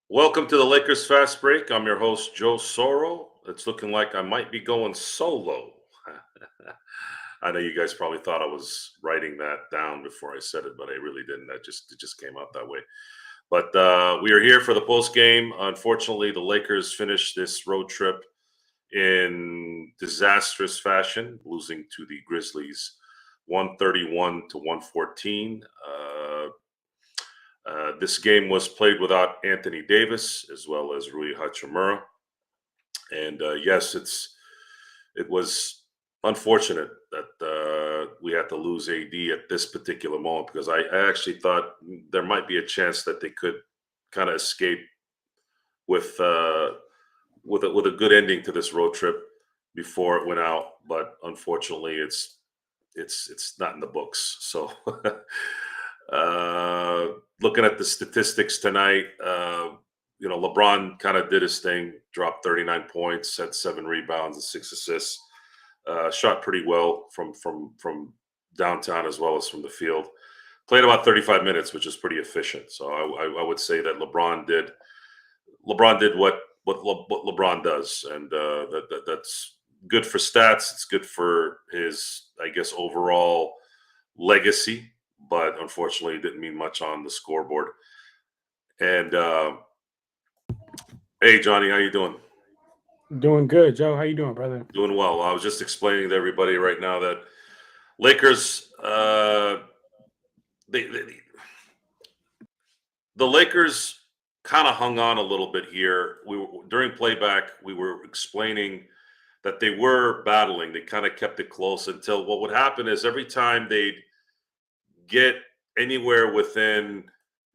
Welcome to the Lakers Fast Break. I'm your host, Joe Soro. It's looking like I might be going solo. I know you guys probably thought I was writing that down before I said it, but I really didn't. It just came out that way. But we are here for the post game. Unfortunately, the Lakers finished this road trip in disastrous fashion, losing to the Grizzlies 131 to 114. This game was played without Anthony Davis as well as Rui Hachimura, and yes, it was unfortunate that we had to lose AD at this particular moment because I actually thought there might be a chance that they could kind of escape with with a good ending to this road trip before it went out, but unfortunately, it's not in the books. So, uh, looking at the statistics tonight, LeBron kind of did his thing, dropped 39 points, had 7 rebounds and 6 assists. Shot pretty well from downtown as well as from the field. Played about 35 minutes, which is pretty efficient. So I would say that LeBron did what LeBron does, and that's good for stats. It's good for his, I guess, overall legacy. But unfortunately, it didn't mean much on the scoreboard. And hey, Johnny, how you doing? Doing good, Joe. How you doing, brother? Doing well. I was just explaining to everybody right now that Lakers, they the Lakers kind of hung on a little bit here. We were during playback, we were explaining that they were battling. They kind of kept it close until what would happen is every time they'd get anywhere within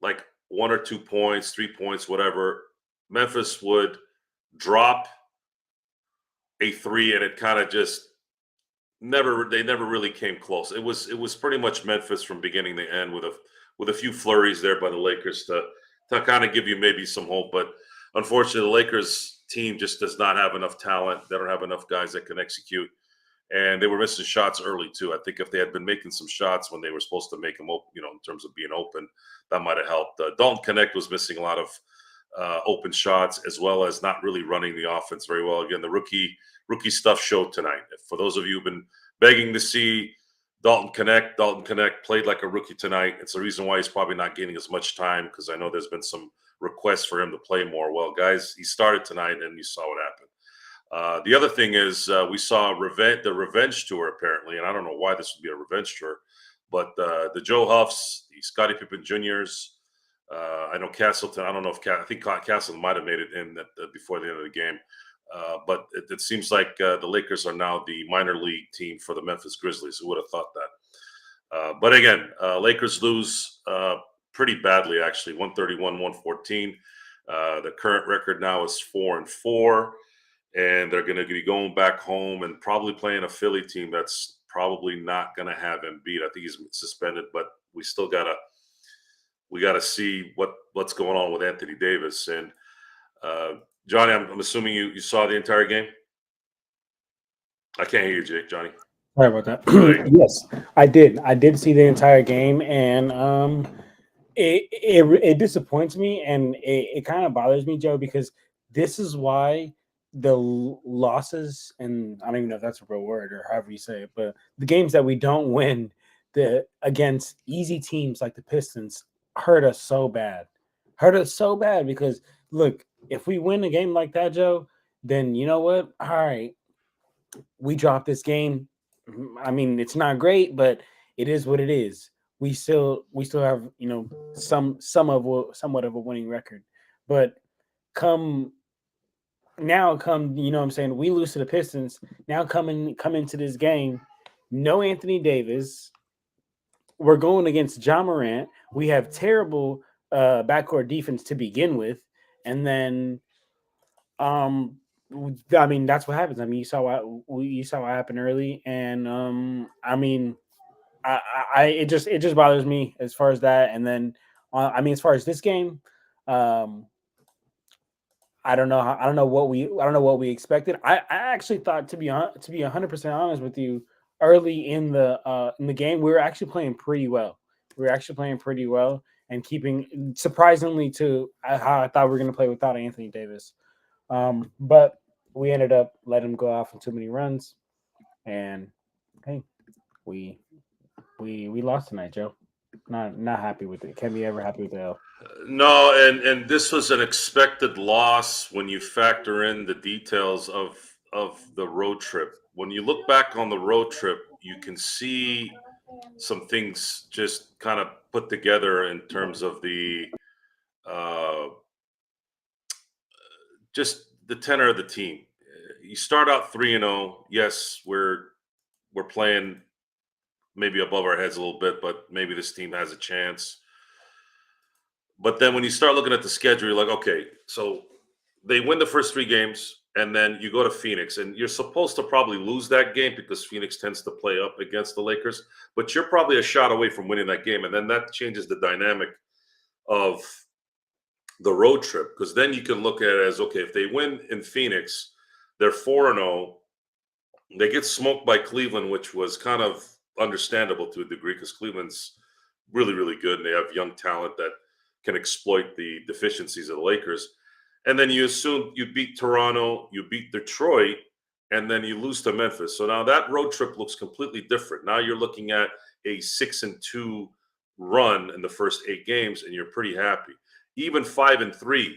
like 1 or 2 points, 3 points, whatever, Memphis would drop a three, and it kind of just never really came close. It was pretty much Memphis from beginning to end with a few flurries there by the Lakers to kind of give you maybe some hope. But unfortunately, the Lakers team just does not have enough talent. They don't have enough guys that can execute, and they were missing shots early too. I think if they had been making some shots when they were supposed to make them, in terms of being open, that might have helped. Dalton Connect was missing a lot of open shots as well as not really running the offense very well. Again, the rookie stuff showed tonight. For those of you who've been begging to see Dalton Connect played like a rookie tonight. It's the reason why he's probably not getting as much time because I know there's been some requests for him to play more. Well, guys, he started tonight and you saw what happened. The other thing is we saw the revenge tour apparently, and I don't know why this would be a revenge tour, but the Joe Huffs, the Scottie Pippen Juniors. I know Castleton. I don't know if I think Castleton might have made it in before the end of the game. But it seems like the Lakers are now the minor league team for the Memphis Grizzlies. Who would have thought that? But again, Lakers lose pretty badly, actually, 131-114. The current record now is 4-4, and they're going to be going back home and probably playing a Philly team that's probably not going to have Embiid. I think he's suspended, but we got to see what's going on with Anthony Davis. And Johnny, I'm assuming you saw the entire game. I can't hear you, Jake. Johnny. Sorry about that. Right. Yes, I did. I did see the entire game, and it disappoints me, and it kind of bothers me, Joe, because this is why the losses, and I don't even know if that's a real word or however you say it, but the games that we don't win the against easy teams like the Pistons hurt us so bad. Hurt us so bad because look, if we win a game like that, Joe, then you know what? All right, we dropped this game. I mean, it's not great, but it is what it is. We still have somewhat of a winning record, but come come what I'm saying, we lose to the Pistons. Now come into this game, no Anthony Davis. We're going against John Morant. We have terrible backcourt defense to begin with, and then um, I mean that's what happens. I mean you saw what happened early, and I mean it just bothers me as far as that. And then I mean as far as this game, um, I don't know what we expected. I actually thought to be 100% honest with you, early in the game we were actually playing pretty well. We were actually playing pretty well, and keeping surprisingly to how I thought we were going to play without Anthony Davis. But we ended up letting him go off on too many runs, and hey, we lost tonight, Joe. Not happy with it. Can we ever happy with the L? No, and this was an expected loss when you factor in the details of the road trip. When you look back on the road trip, you can see some things just kind of put together in terms of the uh, just the tenor of the team. You start out 3-0. Yes, we're playing maybe above our heads a little bit, but maybe this team has a chance. But then when you start looking at the schedule, you're like, okay, so they win the first 3 games, and then you go to Phoenix, and you're supposed to probably lose that game because Phoenix tends to play up against the Lakers, but you're probably a shot away from winning that game, and then that changes the dynamic of the road trip, because then you can look at it as, okay, if they win in Phoenix, they're 4-0. They get smoked by Cleveland, which was kind of understandable to a degree because Cleveland's really, really good, and they have young talent that can exploit the deficiencies of the Lakers. And then you assume you beat Toronto, you beat Detroit, and then you lose to Memphis. So now that road trip looks completely different. Now you're looking at a 6-2 run in the first 8 games, and you're pretty happy. Even 5-3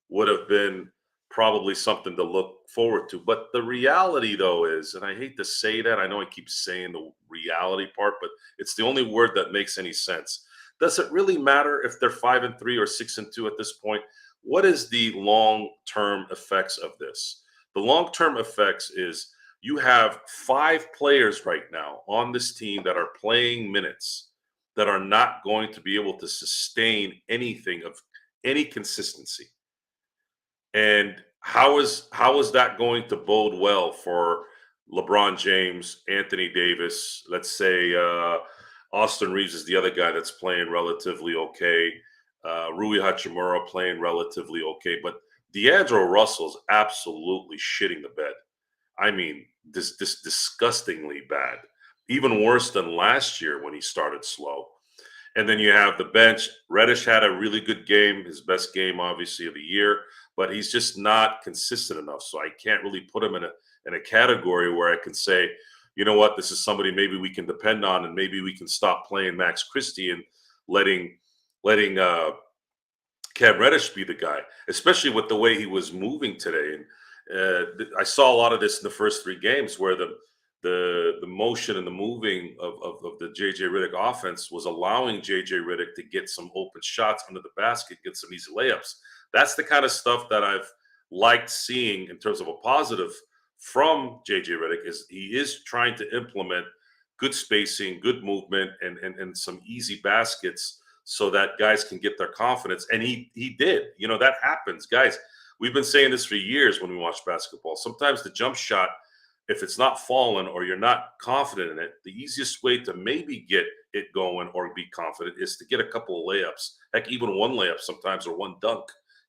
would have been probably something to look forward to. But the reality, though, is, and I hate to say that, I know I keep saying the reality part, but it's the only word that makes any sense. Does it really matter if they're 5-3 or 6-2 at this point? What is the long-term effects of this? The long-term effects is you have 5 players right now on this team that are playing minutes that are not going to be able to sustain anything of any consistency. And how is that going to bode well for LeBron James, Anthony Davis? Let's say Austin Reeves is the other guy that's playing relatively okay. Rui Hachimura playing relatively okay, but D'Angelo Russell's absolutely shitting the bed. I mean, this disgustingly bad, even worse than last year when he started slow. And then you have the bench. Reddish had a really good game, his best game, obviously, of the year, but he's just not consistent enough. So I can't really put him in a category where I can say, you know what, this is somebody maybe we can depend on, and maybe we can stop playing Max Christie and letting Cam Reddish be the guy, especially with the way he was moving today. And I saw a lot of this in the first 3 games where the motion and the moving of the JJ Redick offense was allowing JJ Redick to get some open shots under the basket, get some easy layups. That's the kind of stuff that I've liked seeing in terms of a positive from JJ Redick. Is he is trying to implement good spacing, good movement, and some easy baskets so that guys can get their confidence. And he did. You know, that happens. Guys, we've been saying this for years when we watch basketball. Sometimes the jump shot, if it's not falling or you're not confident in it, the easiest way to maybe get it going or be confident is to get a couple of layups. Heck, even one layup sometimes or one dunk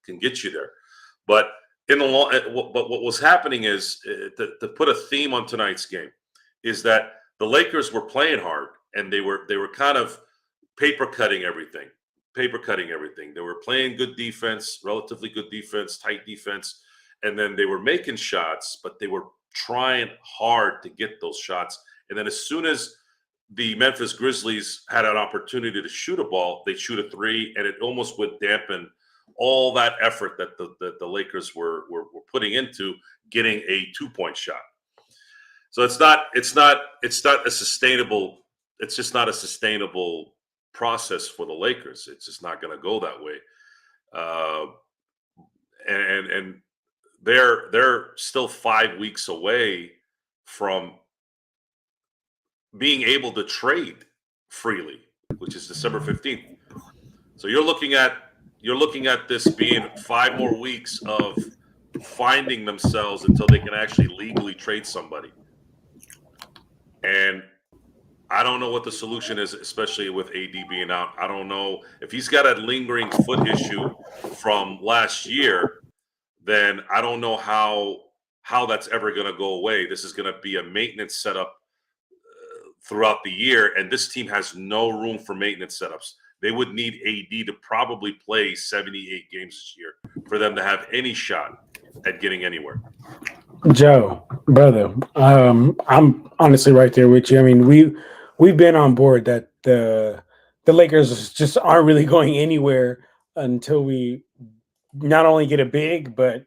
can get you there. But in the long, but what was happening is to put a theme on tonight's game is that the Lakers were playing hard and they were kind of paper cutting everything. They were playing good defense, relatively good defense, tight defense, and then they were making shots, but they were trying hard to get those shots. And then as soon as the Memphis Grizzlies had an opportunity to shoot a ball, they'd shoot a 3, and it almost would dampen all that effort that the Lakers were putting into getting a 2-point shot. So it's not a sustainable. It's just not a sustainable process for the Lakers. It's just not going to go that way. And they're still 5 weeks away from being able to trade freely, which is December 15th. So you're looking at this being 5 more weeks of finding themselves until they can actually legally trade somebody. And I don't know what the solution is, especially with AD being out. I don't know if he's got a lingering foot issue from last year. Then I don't know how that's ever going to go away. This is going to be a maintenance setup throughout the year, and this team has no room for maintenance setups. they would need AD to probably play 78 games this year for them to have any shot at getting anywhere. Joe, brother, I'm honestly right there with you. I mean, we've been on board that the Lakers just aren't really going anywhere until we not only get a big, but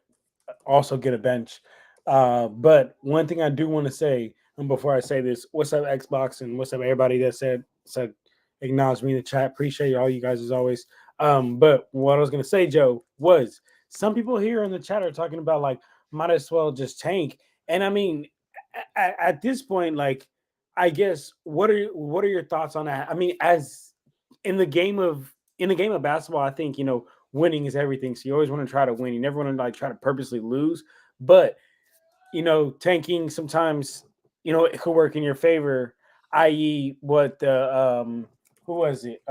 also get a bench. But one thing I do want to say, and before I say this, what's up, Xbox, and what's up, everybody that said acknowledge me in the chat. Appreciate all you guys as always. But what I was gonna say, Joe, was some people here in the chat are talking about like might as well just tank. And I mean, at this point, like, I guess what are your thoughts on that? I mean, as in the game of basketball, I think winning is everything. So you always want to try to win. You never want to like try to purposely lose. But tanking sometimes it could work in your favor. I.e., what the who was it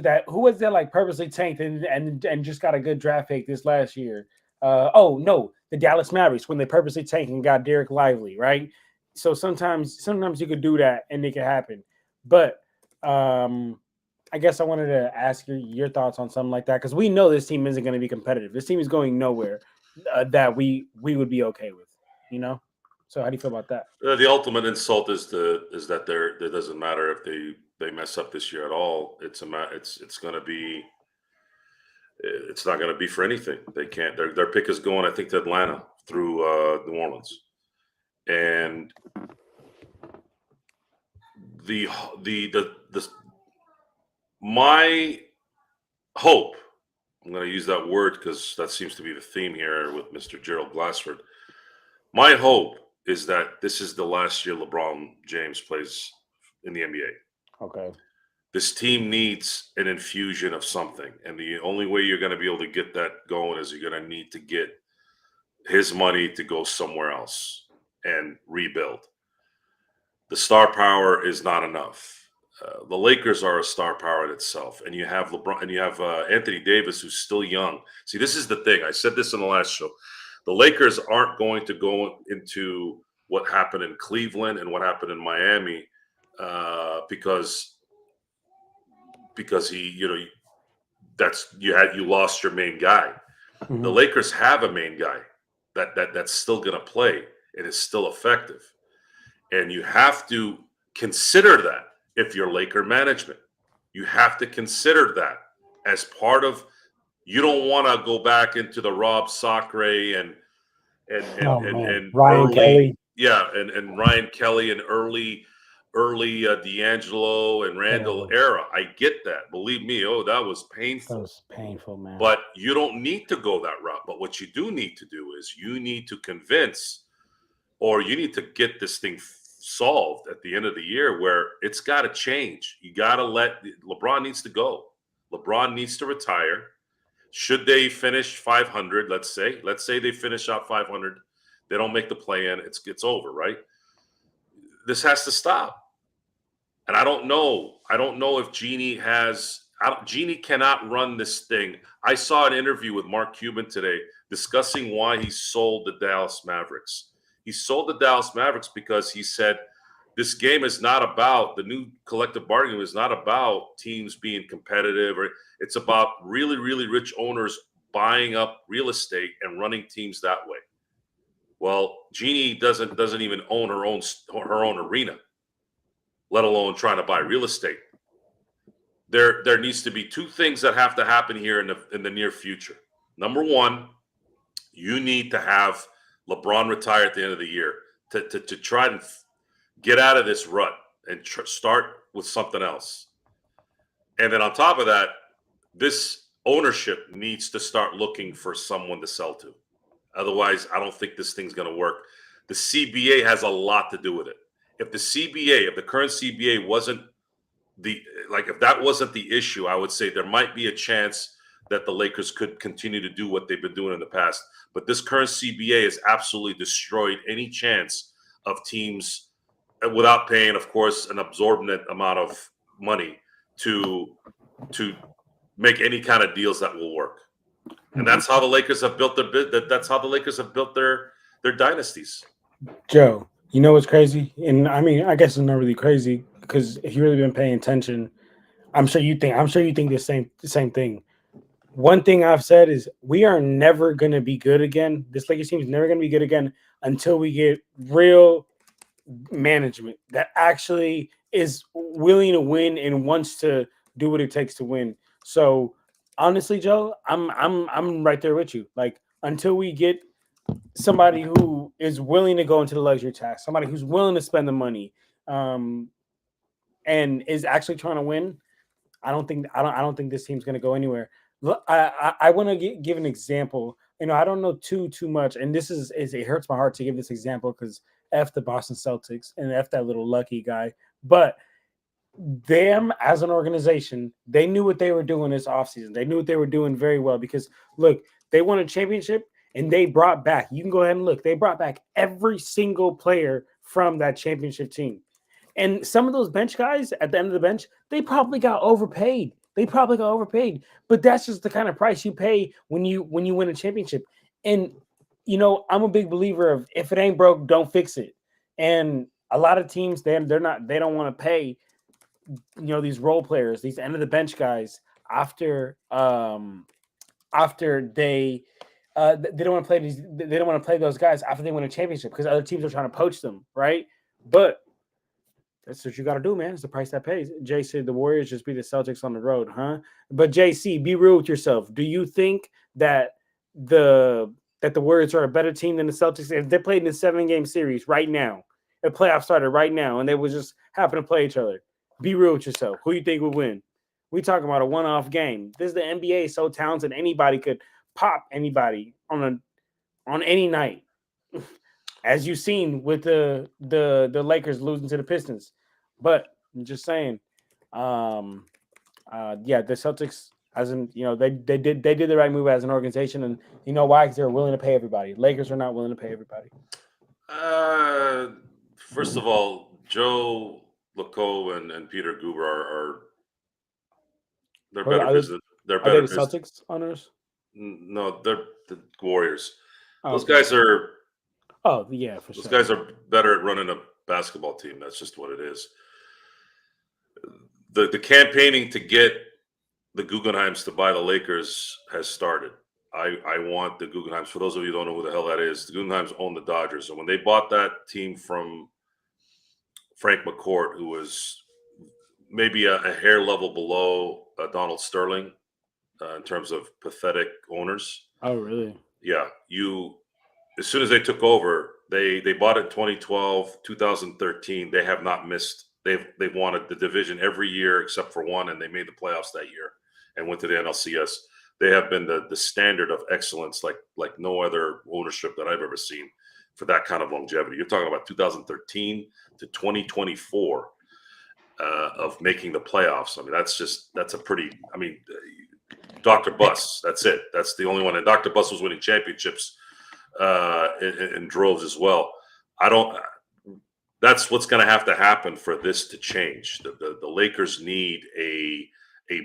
that like purposely tanked and just got a good draft pick this last year? The Dallas Mavericks, when they purposely tanked and got Derek Lively, right? So sometimes you could do that and it could happen. But I guess I wanted to ask your thoughts on something like that, because we know this team isn't going to be competitive. This team is going nowhere that we would be okay with, So how do you feel about that? The ultimate insult is that it doesn't matter if they mess up this year at all. It's going to be. It's not going to be for anything. They can't. Their pick is going, I think, to Atlanta through New Orleans, and my hope. I'm going to use that word because that seems to be the theme here with Mr. Gerald Glassford. My hope is that this is the last year LeBron James plays in the NBA. Okay. This team needs an infusion of something. And the only way you're going to be able to get that going is you're going to need to get his money to go somewhere else and rebuild. The star power is not enough. The Lakers are a star power in itself. And you have LeBron and you have Anthony Davis, who's still young. See, this is the thing. I said this in the last show. The Lakers aren't going to go into what happened in Cleveland and what happened in Miami because you lost your main guy. Mm-hmm. The Lakers have a main guy that's still going to play and is still effective, and you have to consider that if you're Laker management. You have to consider that as part of. You don't want to go back into the Rob Sacre and Ryan Kelly, and Ryan Kelly and early D'Angelo and Randall era. I get that. Believe me, that was painful. That was painful, man. But you don't need to go that route. But what you do need to do is you need to convince, or you need to get this thing solved at the end of the year where it's got to change. You got to LeBron needs to go. LeBron needs to retire. Should they finish 500, let's say they finish out 500, they don't make the play-in, it's over, right? This has to stop. And I don't know if Genie cannot run this thing. I saw an interview with Mark Cuban today discussing why he sold the Dallas Mavericks. He sold the Dallas Mavericks because he said this game is not about, the new collective bargaining is not about teams being competitive, or it's about really, really rich owners buying up real estate and running teams that way. Well, Jeannie doesn't even own her own arena, let alone trying to buy real estate. There needs to be two things that have to happen here in the near future. Number one, you need to have LeBron retire at the end of the year to try to get out of this rut and start with something else. And then on top of that, this ownership needs to start looking for someone to sell to. Otherwise, I don't think this thing's going to work. The CBA has a lot to do with it. If the current CBA wasn't if that wasn't the issue, I would say there might be a chance that the Lakers could continue to do what they've been doing in the past. But this current CBA has absolutely destroyed any chance of teams, without paying, of course, an absorbent amount of money to make any kind of deals that will work. And that's how the Lakers have built their dynasties. Joe, you know what's crazy? And I mean, I guess it's not really crazy, because if you've really been paying attention, I'm sure you think the same thing. One thing I've said is we are never going to be good again. This Lakers team is never going to be good again until we get real management that actually is willing to win and wants to do what it takes to win. So honestly, Joe, I'm right there with you. Like until we get somebody who is willing to go into the luxury tax, somebody who's willing to spend the money, and is actually trying to win, I don't think this team's going to go anywhere. Look, I want to give an example. I don't know too much, and this is it hurts my heart to give this example because F the Boston Celtics and F that little lucky guy. But them as an organization, they knew what they were doing this offseason. They knew what they were doing very well because look, they won a championship and they brought back, you can go ahead and look, they brought back every single player from that championship team. And some of those bench guys at the end of the bench, they probably got overpaid. But that's just the kind of price you pay when you win a championship. And I'm a big believer of if it ain't broke, don't fix it. And a lot of teams they don't want to pay these role players, these end of the bench guys after they don't want to play they don't want to play those guys after they win a championship because other teams are trying to poach them, right? But that's what you got to do, man. It's the price that pays. Jay said the Warriors just beat the Celtics on the road, huh? But JC, be real with yourself. Do you think that the Warriors are a better team than the Celtics? If they played in a 7-game series right now, the playoff started right now, and they would just happen to play each other, be real with yourself. Who you think would win? We talking about a one-off game. This is the NBA, so talented. Anybody could pop anybody on any night. As you've seen with the Lakers losing to the Pistons. But I'm just saying, the Celtics, they did the right move as an organization, and you know why? Because they're willing to pay everybody. Lakers are not willing to pay everybody. First of all, Joe Lacoe and Peter Guber are they're better business. They're better the Celtics owners. No, they're the Warriors. Those Okay. guys are. Oh yeah, for Those sure. guys are better at running a basketball team. That's just what it is. The campaigning to get the Guggenheims to buy the Lakers has started. I want the Guggenheims. For those of you who don't know who the hell that is, the Guggenheims own the Dodgers. And when they bought that team from Frank McCourt, who was maybe a hair level below Donald Sterling in terms of pathetic owners. Oh, really? Yeah. As soon as they took over, they bought it in 2012, 2013. They have not missed. They've wanted the division every year except for one, and they made the playoffs that year and went to the NLCS. They have been the standard of excellence, like no other ownership that I've ever seen for that kind of longevity. You're talking about 2013 to 2024 of making the playoffs. I mean, that's a pretty. I mean, Dr. Buss. That's it. That's the only one. And Dr. Buss was winning championships in droves as well. That's what's going to have to happen for this to change. The Lakers need a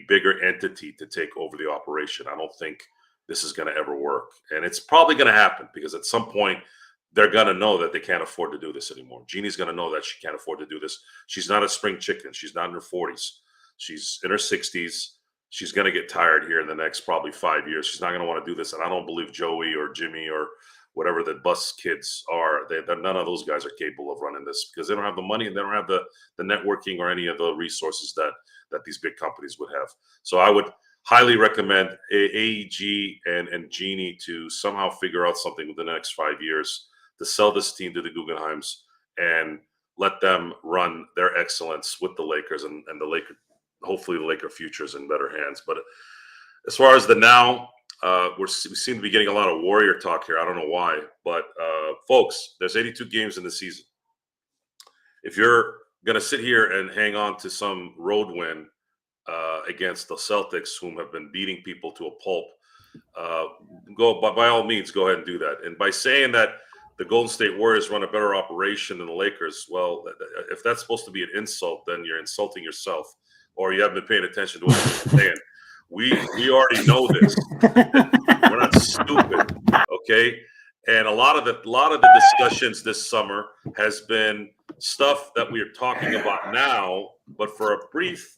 bigger entity to take over the operation. I don't think this is going to ever work. And it's probably going to happen because at some point they're going to know that they can't afford to do this anymore. Jeannie's going to know that she can't afford to do this. She's not a spring chicken. She's not in her 40s. She's in her 60s. She's going to get tired here in the next probably 5 years. She's not going to want to do this. And I don't believe Joey or Jimmy or whatever the Bus kids are, none of those guys are capable of running this because they don't have the money and they don't have the networking or any of the resources that these big companies would have. So I would highly recommend AEG and Jeannie to somehow figure out something within the next 5 years to sell this team to the Guggenheims and let them run their excellence with the Lakers and the hopefully the Laker future is in better hands. But as far as the now, we seem to be getting a lot of Warrior talk here. I don't know why, but folks, there's 82 games in the season. If you're going to sit here and hang on to some road win against the Celtics, whom have been beating people to a pulp, by all means, go ahead and do that. And by saying that the Golden State Warriors run a better operation than the Lakers, well, if that's supposed to be an insult, then you're insulting yourself, or you haven't been paying attention to what I'm saying. We already know this. We're not stupid, okay? And a lot of the discussions this summer has been stuff that we are talking about now, but for a brief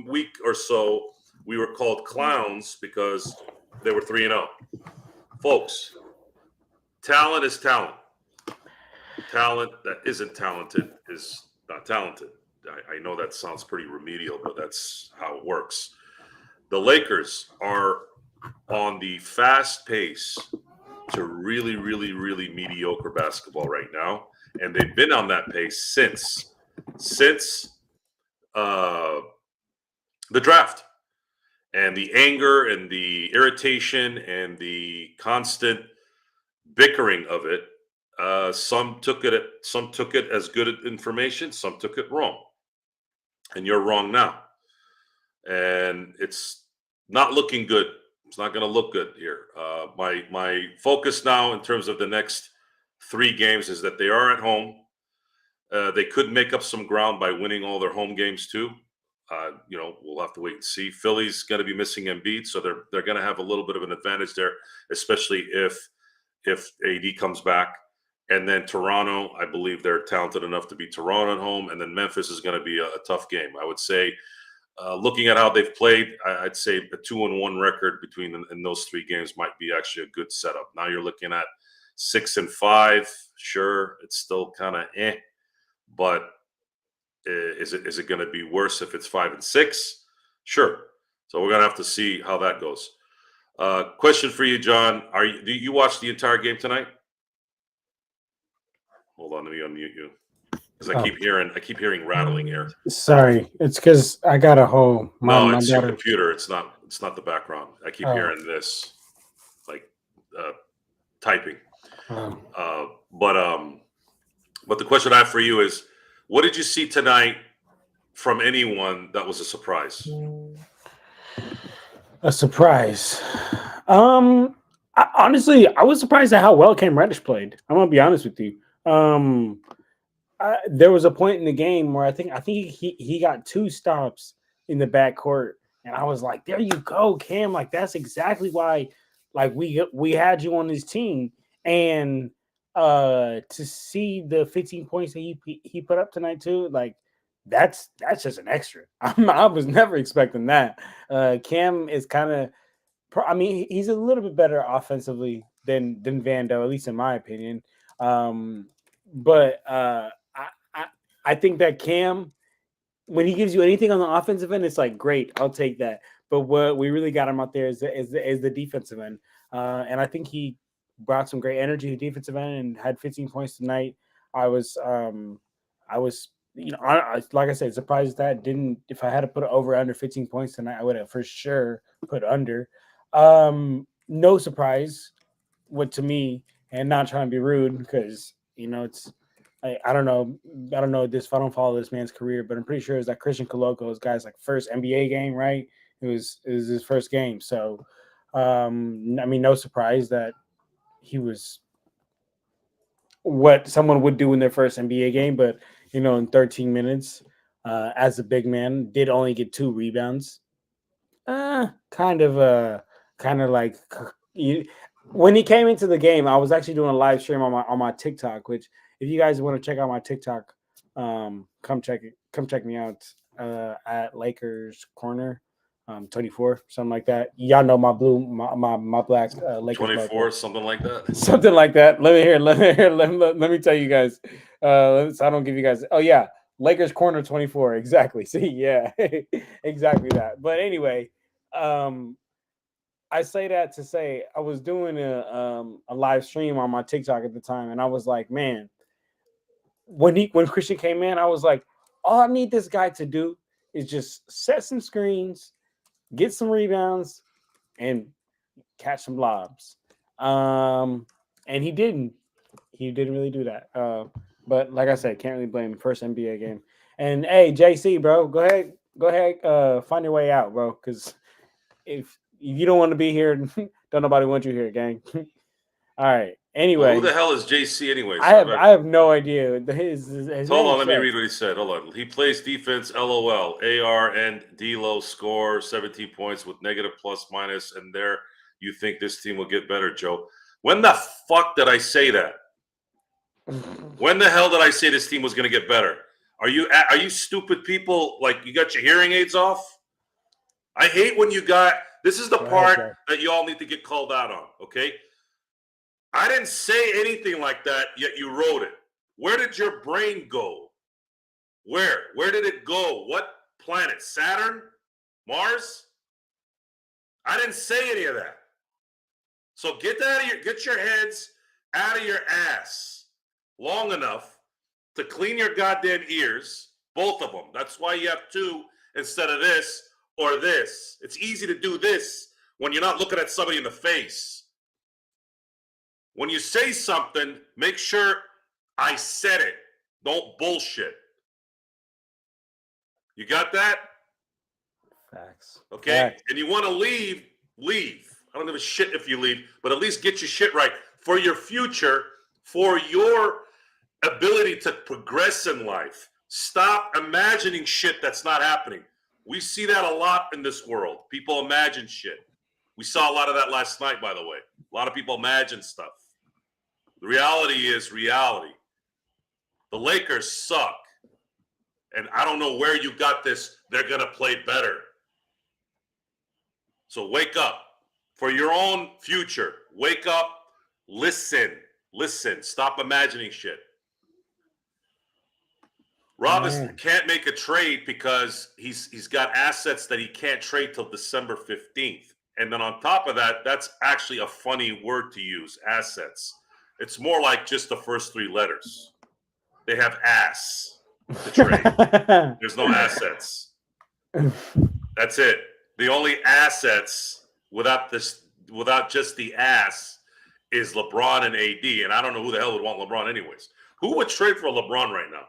week or so, we were called clowns because they were 3-0. Folks, talent is talent. Talent that isn't talented is not talented. I know that sounds pretty remedial, but that's how it works. The Lakers are on the fast pace to really, really, really mediocre basketball right now, and they've been on that pace since the draft. And the anger and the irritation and the constant bickering of it, some took it as good information, some took it wrong, and you're wrong now. And it's not looking good. It's not going to look good here. My focus now in terms of the next 3 games is that they are at home. They could make up some ground by winning all their home games too. We'll have to wait and see. Philly's going to be missing Embiid, so they're going to have a little bit of an advantage there, especially if AD comes back. And then Toronto, I believe they're talented enough to beat Toronto at home. And then Memphis is going to be a tough game. I would say, looking at how they've played, I'd say a 2-1 record between them in those 3 games might be actually a good setup. Now you're looking at 6-5. Sure, it's still kind of but is it going to be worse if it's 5-6? Sure. So we're going to have to see how that goes. Question for you, John. Do you watch the entire game tonight? Hold on, let me unmute you. Because I keep hearing rattling here. Sorry, it's because I got a whole. No, it's your computer. It's not the background. I keep hearing this, like typing. But the question I have for you is, what did you see tonight from anyone that was a surprise? A surprise. Honestly, I was surprised at how well Cam Reddish played. I'm gonna be honest with you. There was a point in the game where I think he got 2 stops in the backcourt, and I was like, "There you go, Cam! Like that's exactly why, like we had you on this team." And to see the 15 points that he put up tonight too, like that's just an extra. I was never expecting that. Cam is kind of, I mean, he's a little bit better offensively than Vando, at least in my opinion. But I think that Cam, when he gives you anything on the offensive end, it's like great, I'll take that. But what we really got him out there is the defensive end, and I think he brought some great energy to defensive end and had 15 points tonight. I was like I said, surprised that didn't. If I had to put it over under 15 points tonight, I would have for sure put under. No surprise, to me, and not trying to be rude because it's. I don't know this. If I don't follow this man's career, but I'm pretty sure it's that Christian Coloco's guy's like first NBA game, right? It was his first game, so I mean, no surprise that he was what someone would do in their first NBA game, but in 13 minutes, as a big man, did only get 2 rebounds. Kind of like when he came into the game, I was actually doing a live stream on my TikTok, which if you guys want to check out my TikTok, come check me out at Lakers Corner 24, something like that. Y'all know my black Lakers 24, logo. something like that. Something like that. Let me tell you guys. So I don't give you guys. Oh yeah, Lakers Corner 24. Exactly. See, yeah, exactly that. But anyway, I say that to say I was doing a live stream on my TikTok at the time, and I was like, man, when Christian came in, I was like, all I need this guy to do is just set some screens, get some rebounds, and catch some lobs. And he didn't really do that. But like I said, can't really blame him. First NBA game. And hey, JC, bro, go ahead, find your way out, bro. Because if you don't want to be here, don't nobody want you here, gang. All right. Anyway, well, who the hell is JC anyways? I have no idea. His hold on, let me read what he said. Hold on. He plays defense, LOL. AR and D-Lo score 17 points with negative plus minus, and there you think this team will get better, Joe. When the fuck did I say that? When the hell did I say this team was going to get better? Are you stupid people? Like, you got your hearing aids off? I hate when you got, this is the part that you all need to get called out on, okay? I didn't say anything like that, yet you wrote it. Where did your brain go? Where? Where did it go? What planet? Saturn? Mars? I didn't say any of that. So get your heads out of your ass long enough to clean your goddamn ears, both of them. That's why you have two instead of this or this. It's easy to do this when you're not looking at somebody in the face. When you say something, make sure I said it. Don't bullshit. You got that? Facts. Okay? Facts. And you want to leave, leave. I don't give a shit if you leave, but at least get your shit right for your future, for your ability to progress in life. Stop imagining shit that's not happening. We see that a lot in this world. People imagine shit. We saw a lot of that last night, by the way. A lot of people imagine stuff. The reality is reality. The Lakers suck. And I don't know where you got this. They're going to play better. So wake up. For your own future, wake up, listen. Stop imagining shit. Robinson can't make a trade because he's got assets that he can't trade till December 15th. And then on top of that, that's actually a funny word to use, assets. It's more like just the first three letters. They have ass to trade. There's no assets. That's it. The only assets without just the ass is LeBron and AD. And I don't know who the hell would want LeBron anyways. Who would trade for LeBron right now?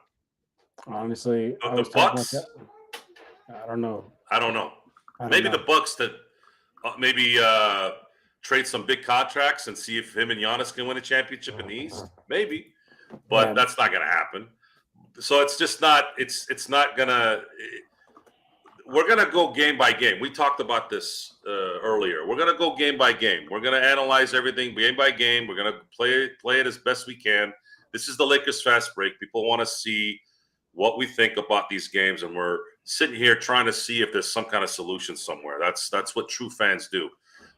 Honestly, the Bucks? I don't know. Maybe the Bucks to maybe trade some big contracts and see if him and Giannis can win a championship in the East. Maybe. But that's not going to happen. So it's just not – it's not going to – we're going to go game by game. We talked about this earlier. We're going to go game by game. We're going to analyze everything game by game. We're going to play it as best we can. This is the Lakers Fast Break. People want to see what we think about these games, and we're sitting here trying to see if there's some kind of solution somewhere. That's what true fans do.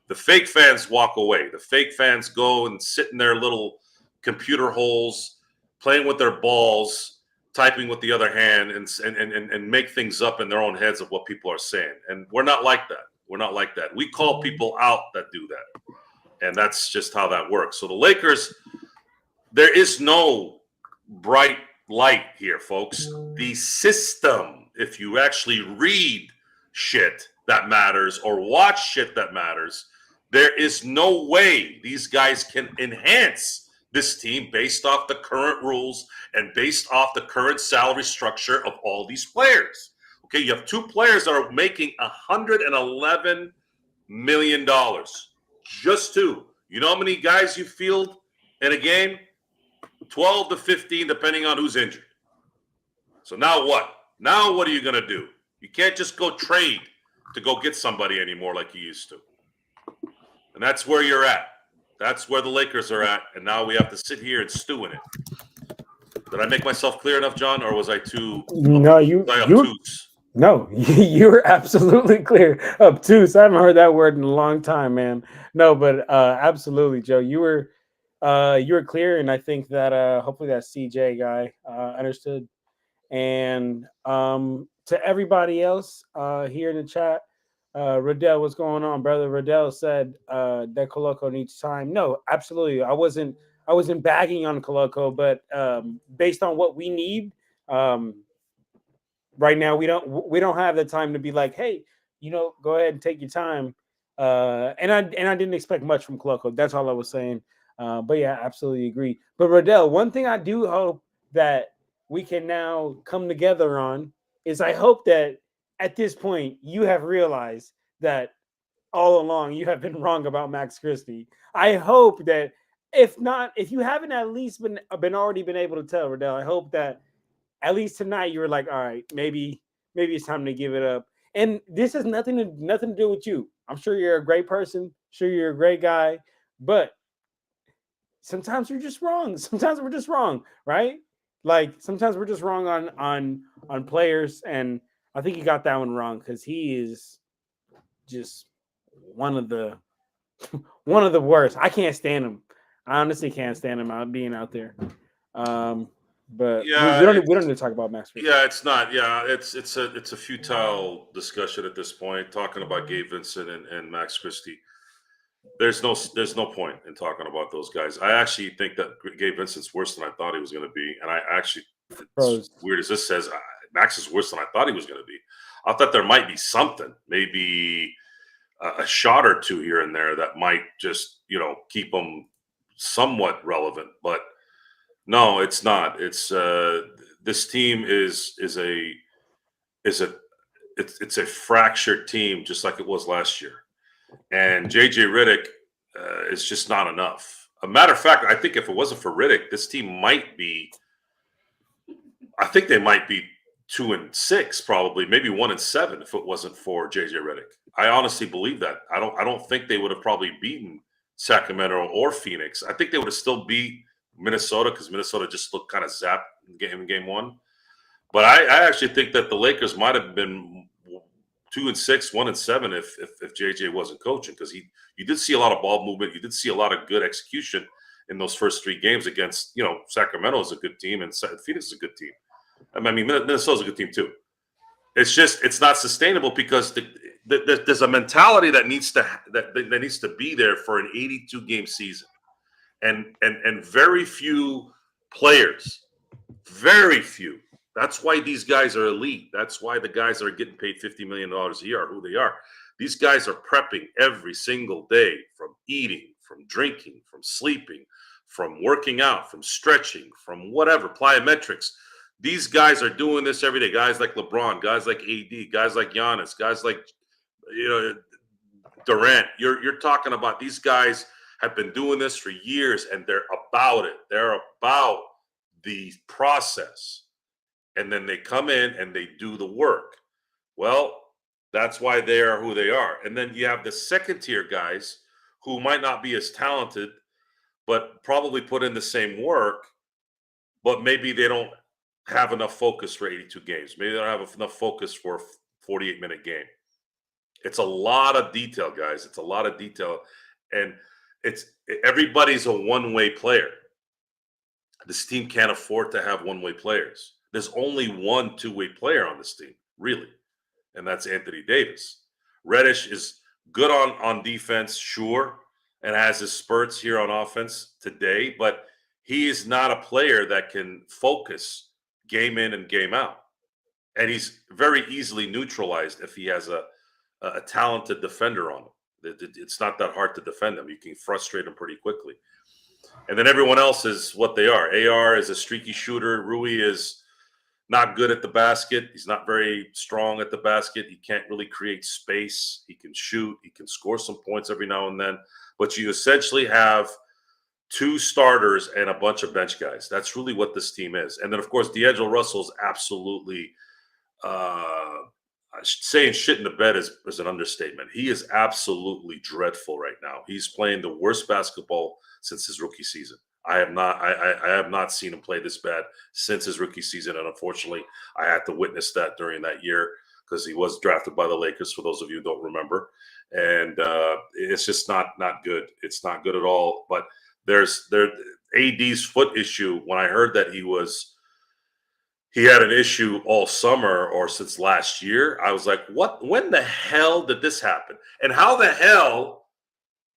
The fake fans walk away. The fake fans go and sit in their little computer holes, playing with their balls, typing with the other hand, and make things up in their own heads of what people are saying. And we're not like that. We're not like that. We call people out that do that. And that's just how that works. So the Lakers, there is no bright light here, folks. The system, if you actually read shit that matters or watch shit that matters, there is no way these guys can enhance this team based off the current rules and based off the current salary structure of all these players. Okay, you have two players that are making $111 million. Just two. You know how many guys you field in a game? 12 to 15, depending on who's injured. So now what? Now what are you going to do? You can't just go trade to go get somebody anymore like you used to. And that's where you're at. That's where the Lakers are at, and now we have to sit here and stew in it. Did I make myself clear enough, John, or was I too? No, you were absolutely clear. Obtuse. I haven't heard that word in a long time, man. No, but absolutely, Joe. You were clear, and I think that hopefully that CJ guy understood. And to everybody else here in the chat. Riddell, what's going on, brother? Riddell said that Coloco needs time. No, absolutely. I wasn't bagging on Coloco, but based on what we need right now, we don't have the time to be like, hey, go ahead and take your time. And I didn't expect much from Coloco. That's all I was saying. But yeah, absolutely agree. But Riddell, one thing I do hope that we can now come together on is I hope that at this point, you have realized that all along you have been wrong about Max Christie. I hope that if you haven't at least been already been able to tell, Riddell, I hope that at least tonight you were like, all right, maybe it's time to give it up. And this has nothing to do with you. I'm sure you're a great person. Sure, you're a great guy, but sometimes you're just wrong. Sometimes we're just wrong, right? Like sometimes we're just wrong on players, and I think he got that one wrong because he is just one of the worst. I can't stand him. I honestly can't stand him out being out there. But Yeah, we don't need to talk about Max. yeah, it's not. Yeah, it's a futile discussion at this point. Talking about Gabe Vincent and Max Christie, there's no point in talking about those guys. I actually think that Gabe Vincent's worse than I thought he was going to be, and I actually, as weird as this says, Max is worse than I thought he was going to be. I thought there might be something, maybe a shot or two here and there that might just keep him somewhat relevant, but no, it's not. It's this team is a fractured team, just like it was last year. And JJ Redick is just not enough. A matter of fact, I think if it wasn't for Redick, this team might be. I think they might be 2-6, probably maybe 1-7 if it wasn't for JJ Redick. I honestly believe that. I don't think they would have probably beaten Sacramento or Phoenix. I think they would have still beat Minnesota because Minnesota just looked kind of zapped in game one. But I actually think that the Lakers might have been 2-6, 1-7 if JJ wasn't coaching, because you did see a lot of ball movement. You did see a lot of good execution in those first 3 games against, Sacramento is a good team and Phoenix is a good team. I mean, Minnesota's a good team too. It's not sustainable because there's a mentality that needs to be there for an 82-game season. And very few players, very few. That's why these guys are elite. That's why the guys that are getting paid $50 million a year are who they are. These guys are prepping every single day, from eating, from drinking, from sleeping, from working out, from stretching, from whatever, plyometrics. These guys are doing this every day. Guys like LeBron, guys like AD, guys like Giannis, guys like Durant. You're talking about these guys have been doing this for years, and they're about it. They're about the process. And then they come in and they do the work. Well, that's why they are who they are. And then you have the second tier guys who might not be as talented, but probably put in the same work, but maybe they don't have enough focus for 82 games. Maybe they don't have enough focus for a 48-minute game. It's a lot of detail, guys. It's a lot of detail. And everybody's a one-way player. This team can't afford to have one-way players. There's only one two-way player on this team, really, and that's Anthony Davis. Reddish is good on defense, sure, and has his spurts here on offense today, but he is not a player that can focus game in and game out. And he's very easily neutralized if he has a talented defender on him. It's not that hard to defend him. You can frustrate him pretty quickly. And then everyone else is what they are. AR is a streaky shooter. Rui is not good at the basket. He's not very strong at the basket. He can't really create space. He can shoot. He can score some points every now and then. But you essentially have 2 starters and a bunch of bench guys. That's really what this team is. And then, of course, D'Angelo Russell's absolutely saying shit in the bed is an understatement. He is absolutely dreadful right now. He's playing the worst basketball since his rookie season. I have not seen him play this bad since his rookie season, and unfortunately, I had to witness that during that year because he was drafted by the Lakers. For those of you who don't remember, and it's just not good. It's not good at all. But there's AD's foot issue. When I heard that he had an issue all summer or since last year, I was like, what? When the hell did this happen? And how the hell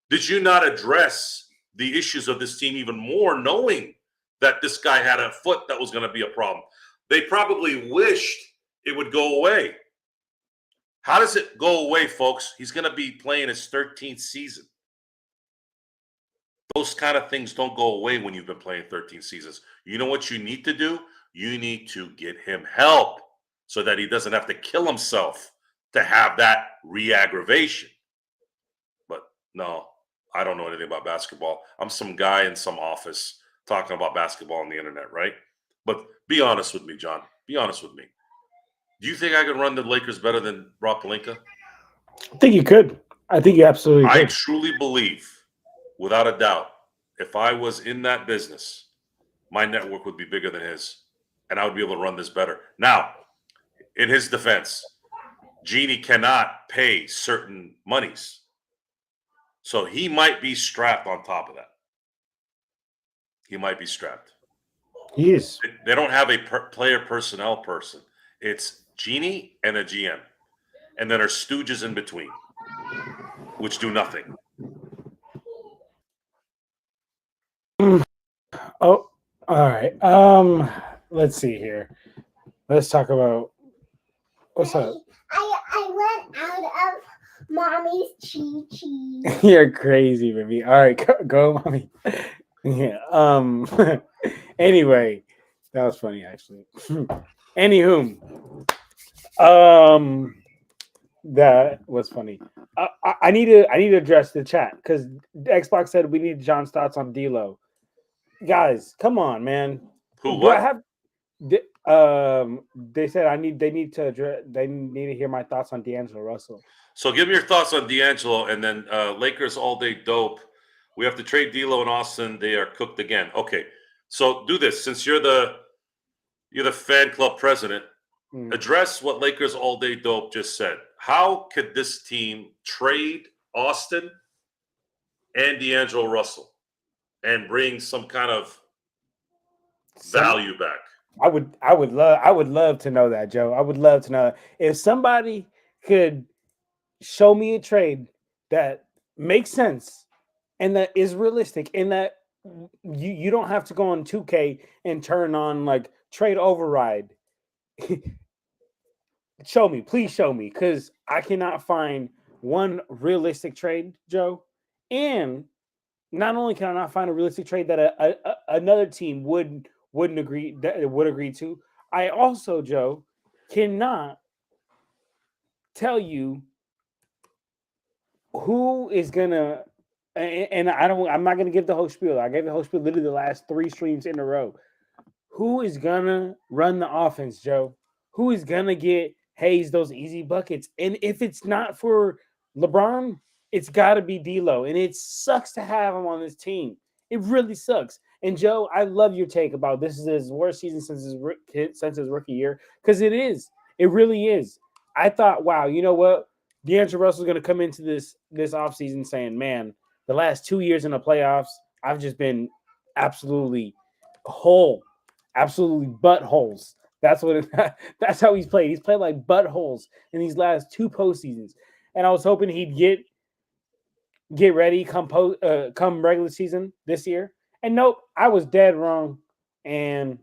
did you not address the issues of this team even more, knowing that this guy had a foot that was going to be a problem? They probably wished it would go away. How does it go away, folks? He's going to be playing his 13th season. Those kind of things don't go away when you've been playing 13 seasons. You know what you need to do? You need to get him help so that he doesn't have to kill himself to have that re-aggravation. But no, I don't know anything about basketball. I'm some guy in some office talking about basketball on the internet, right? But be honest with me, John. Be honest with me. Do you think I could run the Lakers better than Rob Pelinka? I think you could. I think you absolutely could. I truly believe, without a doubt, if I was in that business, my network would be bigger than his. and I would be able to run this better. Now, in his defense, Genie cannot pay certain monies. So he might be strapped on top of that. He might be strapped. He is. They don't have a player personnel person. It's Genie and a GM. And then there's stooges in between, which do nothing. Oh, all right. Let's see here. Let's talk about what's up. I went out of mommy's cheese. You're crazy, baby. All right, go mommy. Yeah. Anyway, that was funny actually. Anywho, that was funny. I need to address the chat because Xbox said we need John's thoughts on D'Lo. Guys, come on, man. Who? Do What? I have? They said they need to hear my thoughts on D'Angelo Russell. So give me your thoughts on D'Angelo, and then Lakers all day dope. We have to trade D'Lo and Austin. They are cooked again. Okay, so do this since you're the fan club president. Address what Lakers all day dope just said. How could this team trade Austin and D'Angelo Russell and bring some kind of value back? I would love to know that, Joe. I would love to know that. If somebody could show me a trade that makes sense and that is realistic and that you don't have to go on 2K and turn on like trade override. Please show me, because I cannot find one realistic trade, Joe. And not only can I not find a realistic trade that another team would agree to, I also, Joe, cannot tell you who is gonna. And I'm not gonna give the whole spiel. I gave the whole spiel literally the last 3 streams in a row. Who is gonna run the offense, Joe? Who is gonna get Hayes those easy buckets? And if it's not for LeBron, it's got to be D'Lo. And it sucks to have him on this team. It really sucks. And Joe, I love your take about this is his worst season since his rookie year, because it is. It really is. I thought, wow, you know what? D'Angelo Russell's going to come into this offseason saying, man, the last 2 years in the playoffs, I've just been absolutely whole, absolutely buttholes. That's that's how he's played. He's played like buttholes in these last 2 postseasons. And I was hoping he'd get ready come regular season this year. And nope, I was dead wrong. And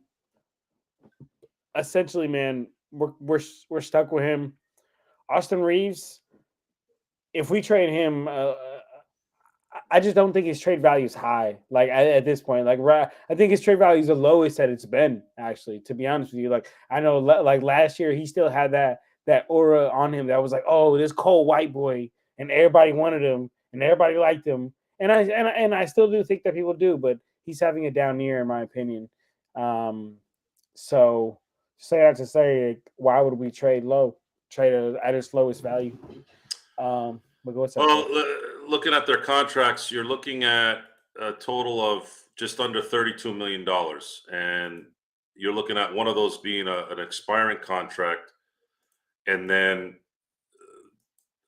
essentially, man, we're stuck with him. Austin Reeves, if we trade him, I just don't think his trade value is high. Like at this point, like I think his trade value is the lowest that it's been. Actually, to be honest with you, like I know, like last year, he still had that aura on him that was like, oh, this cold white boy, and everybody wanted him, and everybody liked him, and I still do think that people do, but he's having a down year in my opinion. So say that to say, why would we trade at its lowest value? But what's up? Well, looking at their contracts, you're looking at a total of just under $32 million, and you're looking at one of those being an expiring contract. And then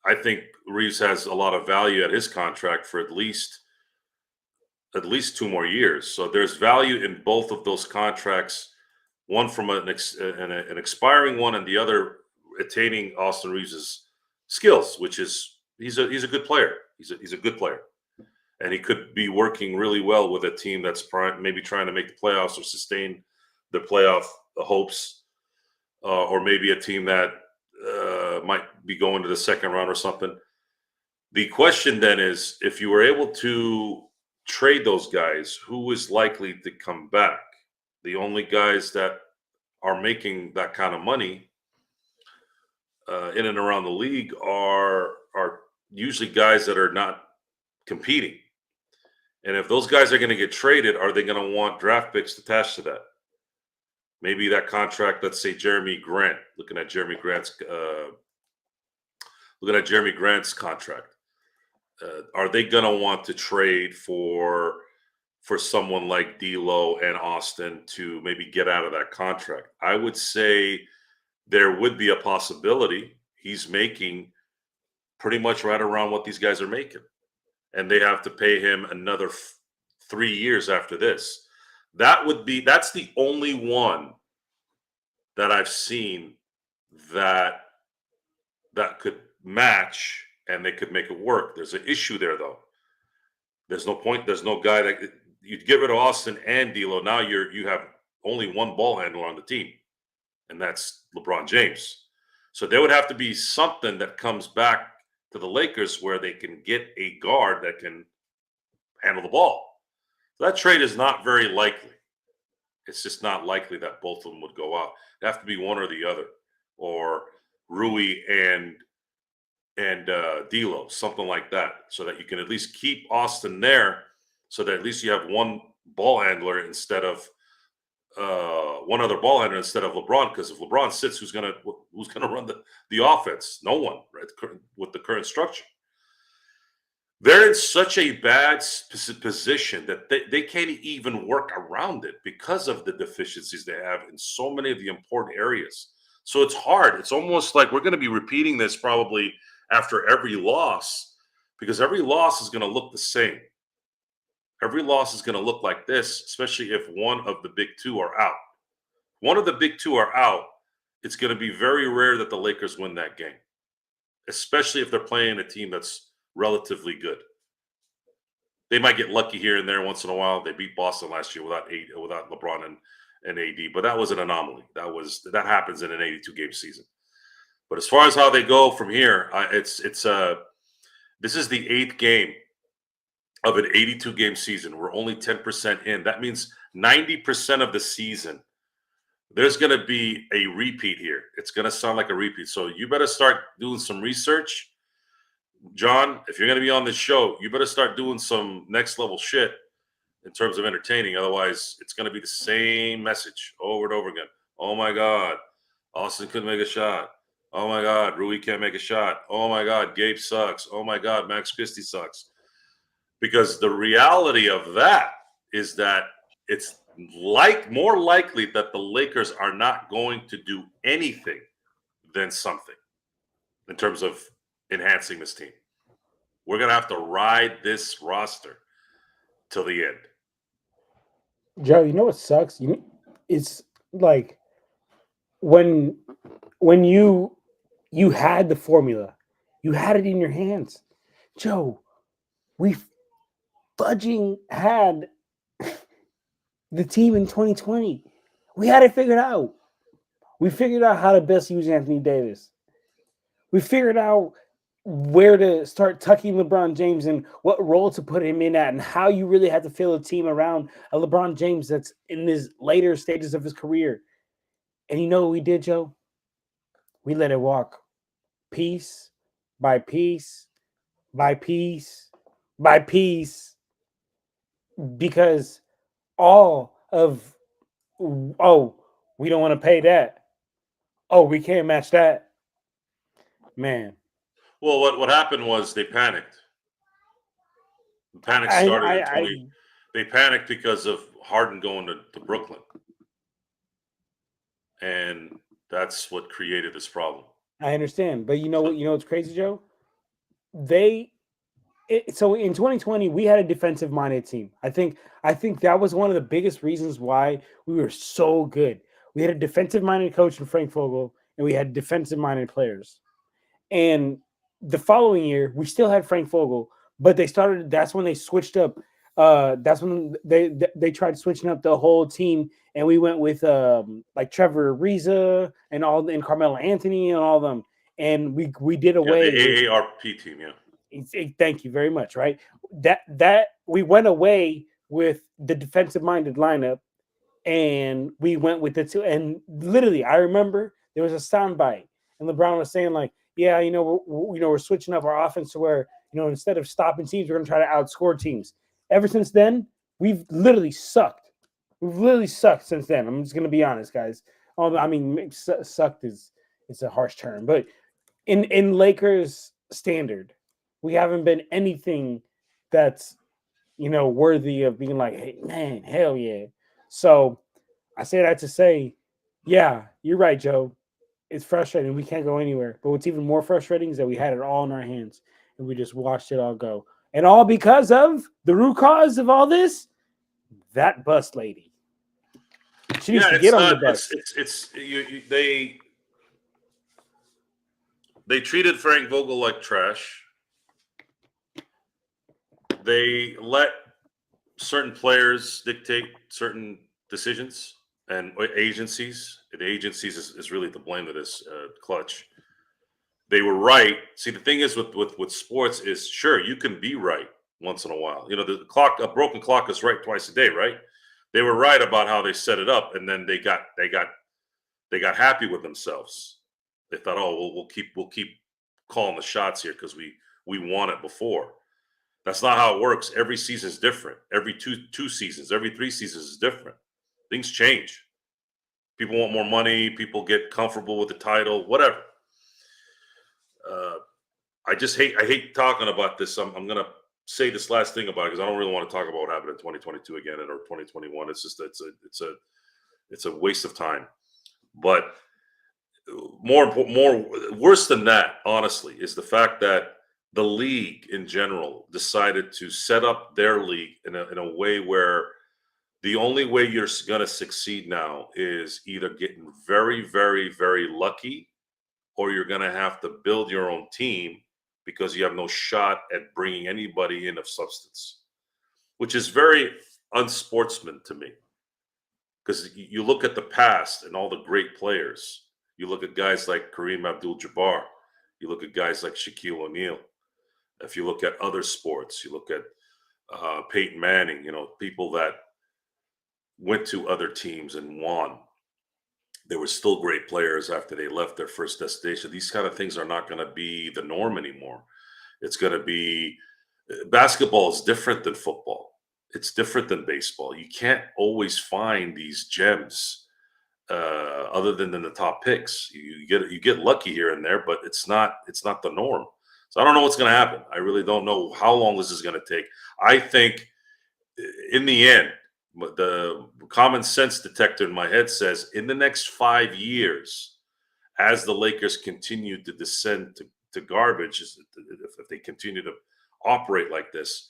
I think Reeves has a lot of value at his contract for at least 2 more years. So there's value in both of those contracts, one from an expiring one and the other attaining Austin Reeves's skills, which is he's a good player. He's a good player, and he could be working really well with a team that's maybe trying to make the playoffs or sustain the playoff hopes, or maybe a team that might be going to the second round or something. The question then is, if you were able to trade those guys, who is likely to come back? The only guys that are making that kind of money in and around the league are usually guys that are not competing. And if those guys are going to get traded, are they going to want draft picks attached to that? Maybe that contract, let's say Jeremy Grant, looking at Jeremy Grant's contract. Are they going to want to trade for for someone like D'Lo and Austin to maybe get out of that contract. I would say there would be a possibility he's making pretty much right around what these guys are making, and they have to pay him another 3 years after this. That's the only one that I've seen that could match and they could make it work. There's an issue there though. There's no point. There's no guy that you'd get rid of Austin and D'Lo. Now you have only one ball handler on the team, and that's LeBron James. So there would have to be something that comes back to the Lakers where they can get a guard that can handle the ball. That trade is not very likely. It's just not likely that both of them would go out. It'd have to be one or the other, or Rui and D'Lo, something like that, so that you can at least keep Austin there, so that at least you have one ball handler instead of one other ball handler instead of LeBron. Because if LeBron sits, who's gonna run the offense? No one, right? With the current structure, they're in such a bad position that they can't even work around it because of the deficiencies they have in so many of the important areas. So it's hard. It's almost like we're going to be repeating this probably after every loss, because every loss is going to look the same. Every loss is going to look like this, especially if one of the big two are out. One of the big two are out, it's going to be very rare that the Lakers win that game, especially if they're playing a team that's relatively good. They might get lucky here and there once in a while. They beat Boston last year without LeBron and AD, but that was an anomaly. That happens in an 82-game season. But as far as how they go from here, this is the 8th game of an 82-game season. We're only 10% in. That means 90% of the season, there's going to be a repeat here. It's going to sound like a repeat. So you better start doing some research. John, if you're going to be on this show, you better start doing some next level shit in terms of entertaining. Otherwise, it's going to be the same message over and over again. Oh, my God, Austin couldn't make a shot. Oh, my God, Rui can't make a shot. Oh, my God, Gabe sucks. Oh, my God, Max Christie sucks. Because the reality of that is that it's more likely that the Lakers are not going to do anything than something in terms of enhancing this team. We're going to have to ride this roster till the end. Joe, you know what sucks? It's like when you had the formula, you had it in your hands. Joe, we fudging had the team in 2020. We had it figured out. We figured out how to best use Anthony Davis. We figured out where to start tucking LeBron James and what role to put him in at, and how you really have to fill a team around a LeBron James that's in his later stages of his career. And you know what we did, Joe? We let it walk piece by piece by piece by piece, because all of, oh, we don't want to pay that. Oh, we can't match that. Man. Well, what happened was they panicked. The panic started in 20. They panicked because of Harden going to Brooklyn. And that's what created this problem. I understand. But you know what's crazy, Joe? So in 2020, we had a defensive-minded team. I think that was one of the biggest reasons why we were so good. We had a defensive-minded coach in Frank Vogel, and we had defensive-minded players. And the following year, we still had Frank Vogel, but that's when they switched up. That's when they tried switching up the whole team, and we went with like Trevor Ariza and Carmelo Anthony and all of them. And we did away the AARP team, yeah. Thank you very much. Right, that we went away with the defensive-minded lineup, and we went with the two. And literally, I remember there was a soundbite, and LeBron was saying like, "Yeah, we're switching up our offense to where instead of stopping teams, we're going to try to outscore teams." Ever since then, we've literally sucked. We've literally sucked since then. I'm just going to be honest, guys. I mean, sucked is a harsh term, but in Lakers standard, we haven't been anything that's worthy of being like, hey, man, hell yeah. So I say that to say, yeah, you're right, Joe. It's frustrating. We can't go anywhere. But what's even more frustrating is that we had it all in our hands and we just watched it all go. And all because of the root cause of all this, that bus lady. She needs to it's get on the not. bus. They treated Frank Vogel like trash. They let certain players dictate certain decisions and agencies. The agencies is really to blame of this clutch. They were right. See, the thing is with sports is sure you can be right once in a while. A broken clock is right twice a day, right? They were right about how they set it up, and then they got happy with themselves. They thought, oh, we'll keep calling the shots here because we won it before. That's not how it works. Every season is different. Every two seasons, every 3 seasons is different. Things change. People want more money. People get comfortable with the title. Whatever. I hate talking about this. I'm gonna say this last thing about it because I don't really want to talk about what happened in 2022 again or 2021. It's just it's a waste of time. But more worse than that, honestly, is the fact that the league in general decided to set up their league in a way where the only way you're going to succeed now is either getting very, very, very lucky, or you're going to have to build your own team because you have no shot at bringing anybody in of substance, which is very unsportsman to me. Because you look at the past and all the great players. You look at guys like Kareem Abdul-Jabbar. You look at guys like Shaquille O'Neal. If you look at other sports, you look at Peyton Manning, people that went to other teams and won. They were still great players after they left their first destination. These kind of things are not going to be the norm anymore. It's going to be basketball is different than football. It's different than baseball. You can't always find these gems other than the top picks. You get lucky here and there, but it's not the norm. So I don't know what's going to happen. I really don't know how long this is going to take. I think in the end, the common sense detector in my head says in the next 5 years, as the Lakers continue to descend to garbage, if they continue to operate like this,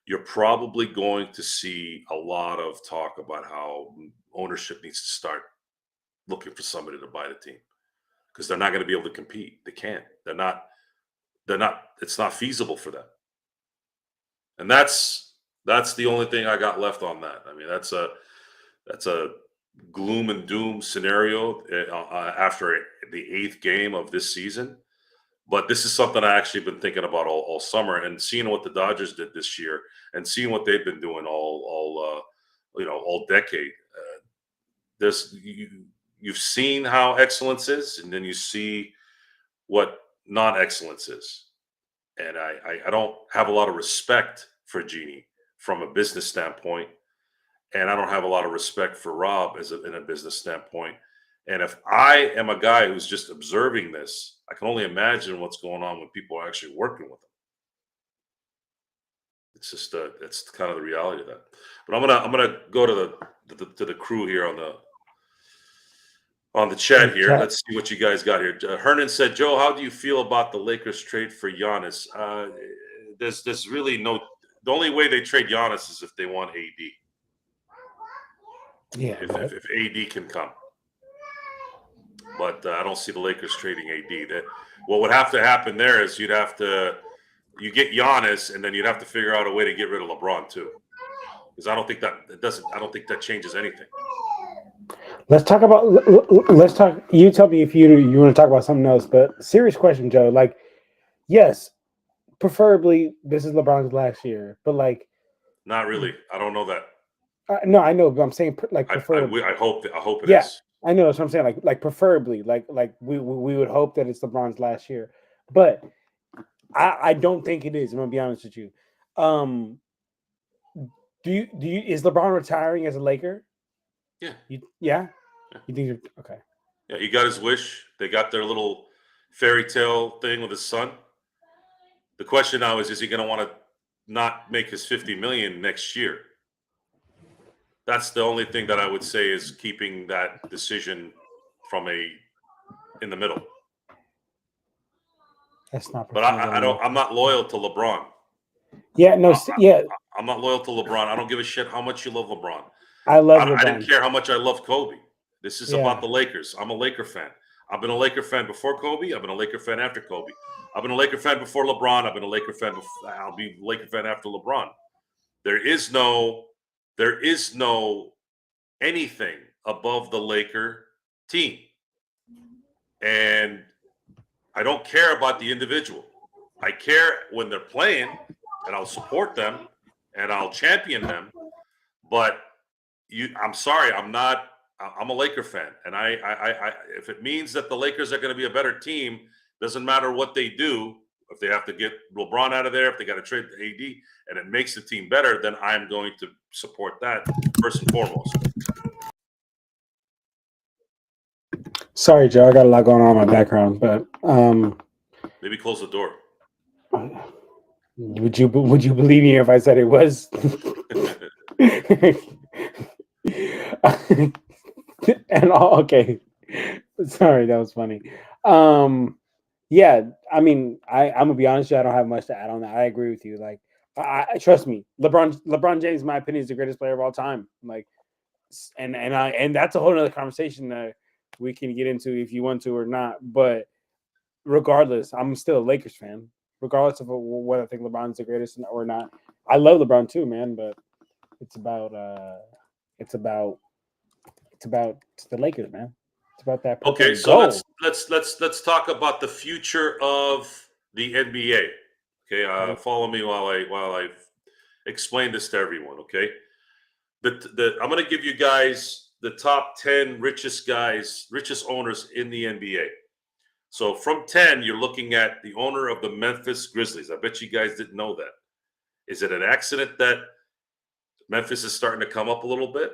you're probably going to see a lot of talk about how ownership needs to start looking for somebody to buy the team because they're not going to be able to compete. They can't. They're not. It's not feasible for them. And that's the only thing I got left on that. I mean, that's a gloom and doom scenario after the 8th game of this season. But this is something I actually been thinking about all summer, and seeing what the Dodgers did this year, and seeing what they've been doing all decade. You've seen how excellence is, and then you see what non-excellence is. And I don't have a lot of respect for Jeannie from a business standpoint, and I don't have a lot of respect for Rob in a business standpoint. And if I am a guy who's just observing this, I can only imagine what's going on when people are actually working with them. It's just it's kind of the reality of that. But I'm gonna go to the crew here on the chat here. Let's see what you guys got here. Hernan said, Joe, how do you feel about the Lakers trade for Giannis? There's really no. The only way they trade Giannis is if they want AD. Yeah, if AD can come. But I don't see the Lakers trading AD. What would have to happen there is you get Giannis, and then you'd have to figure out a way to get rid of LeBron too, because I don't think that changes anything. Let's talk. You tell me if you want to talk about something else. But serious question, Joe. Like, yes, preferably this is LeBron's last year, but like, not really. I don't know that. No, I know, but I'm saying like preferably. I hope it is. I know that's what I'm saying. Like preferably, like we would hope that it's LeBron's last year, but I don't think it is. I'm gonna be honest with you. Is LeBron retiring as a Laker? Yeah. Yeah. You think okay? Yeah, he got his wish. They got their little fairy tale thing with his son. The question now is he going to want to not make his $50 million next year. That's the only thing that I would say is keeping that decision in the middle. That's not. But I don't. I'm not loyal to LeBron. Yeah, no, yeah. I'm not loyal to LeBron. I don't give a shit how much you love LeBron. I love LeBron. I didn't care how much I love Kobe. This is Yeah. about the Lakers. I'm a Laker fan. I've been a Laker fan before Kobe. I've been a Laker fan after Kobe. I've been a Laker fan before LeBron. I've been a Laker fan before. I'll be a Laker fan after LeBron. There is no anything above the Laker team. And I don't care about the individual. I care when they're playing, and I'll support them and I'll champion them. But I'm sorry, I'm a Laker fan. And I if it means that the Lakers are going to be a better team, doesn't matter what they do. If they have to get LeBron out of there, if they got to trade the AD, and it makes the team better, then I'm going to support that first and foremost. Sorry, Joe, I got a lot going on in my background, but maybe close the door. Would you believe me if I said it was? And okay, sorry, that was funny. Yeah, I mean, I'm gonna be honest with you, I don't have much to add on that. I agree with you. Like, I trust me, LeBron James, in my opinion, is the greatest player of all time. Like, and that's a whole other conversation that we can get into if you want to or not. But regardless, I'm still a Lakers fan, regardless of what I think LeBron's the greatest or not. I love LeBron too, man. But it's about the Lakers, man. It's about that. Okay, so let's talk about the future of the NBA. Okay, follow me while I explain this to everyone. Okay, I'm going to give you guys the top 10 richest owners in the NBA. So from 10, you're looking at the owner of the Memphis Grizzlies. I bet you guys didn't know that. Is it an accident that Memphis is starting to come up a little bit?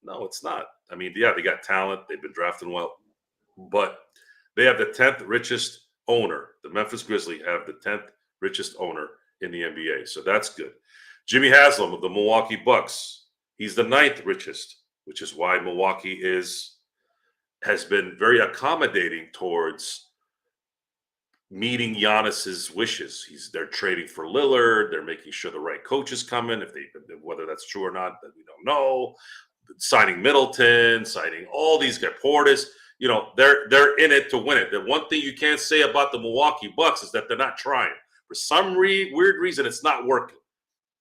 No, it's not. I mean, yeah, they got talent. They've been drafting well. But they have the 10th richest owner. The Memphis Grizzlies have the 10th richest owner in the NBA. So that's good. Jimmy Haslam of the Milwaukee Bucks. He's the 9th richest, which is why Milwaukee has been very accommodating towards meeting Giannis's wishes. They're trading for Lillard. They're making sure the right coaches come in. Whether that's true or not, that we don't know. Signing Middleton, signing all these guys, Portis. You know, they're in it to win it. The one thing you can't say about the Milwaukee Bucks is that they're not trying. For some weird reason, it's not working.